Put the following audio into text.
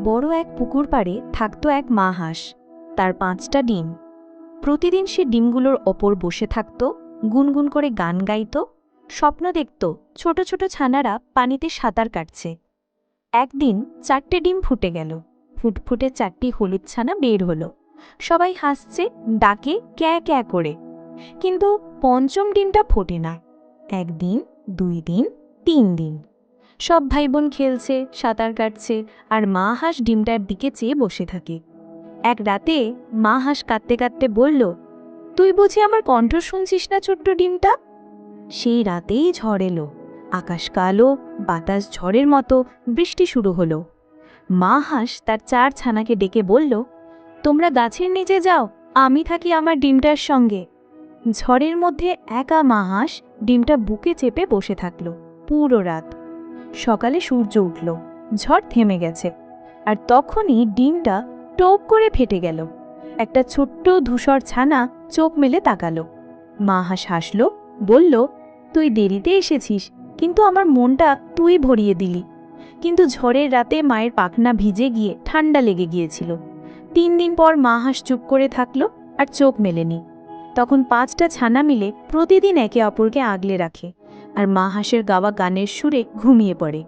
বড় এক পুকুর পাড়ে থাকত এক মা হাঁস। তার 5টা ডিম। প্রতিদিন সে ডিমগুলোর ওপর বসে থাকত, গুনগুন করে গান গাইত, স্বপ্ন দেখত ছোট ছোট ছানারা পানিতে সাঁতার কাটছে। একদিন 4টে ডিম ফুটে গেল। ফুটফুটে 4টি হলুদ ছানা বের হলো। সবাই হাসছে, ডাকে ক্যাঁ ক্যাঁ করে। কিন্তু 5ম ডিমটা ফোটে না। 1 দিন, 2 দিন, 3 দিন। সব ভাই বোন খেলছে, সাঁতার কাটছে, আর মা হাঁস ডিমটার দিকে চেয়ে বসে থাকে। এক রাতে মা হাঁস কাঁদতে কাঁদতে বলল, তুই বুঝি আমার কণ্ঠ শুনছিস না ছোট্ট ডিমটা? সেই রাতেই ঝড় এলো। আকাশ কালো, বাতাস ঝড়ের মতো, বৃষ্টি শুরু হলো। মা হাঁস তার 4 ছানাকে ডেকে বলল, তোমরা গাছের নিচে যাও, আমি থাকি আমার ডিমটার সঙ্গে। ঝড়ের মধ্যে একা মা হাঁস ডিমটা বুকে চেপে বসে থাকলো পুরো রাত। সকালে সূর্য উঠল, ঝড় থেমে গেছে, আর তখনই ডিমটা টোপ করে ফেটে গেল। একটা ছোট্ট ধূসর ছানা চোখ মেলে তাকালো। মা হাঁস হাসল, বলল, তুই দেরিতে এসেছিস, কিন্তু আমার মনটা তুই ভরিয়ে দিলি। কিন্তু ঝড়ের রাতে মায়ের পাখনা ভিজে গিয়ে ঠান্ডা লেগে গিয়েছিল। 3 দিন পর মা হাঁস চুপ করে থাকলো আর চোখ মেলেনি। তখন 5টা ছানা মিলে প্রতিদিন একে অপরকে আগলে রাখে, আর মা হাঁসের গাওয়া গানের সুরে ঘুমিয়ে পড়ে।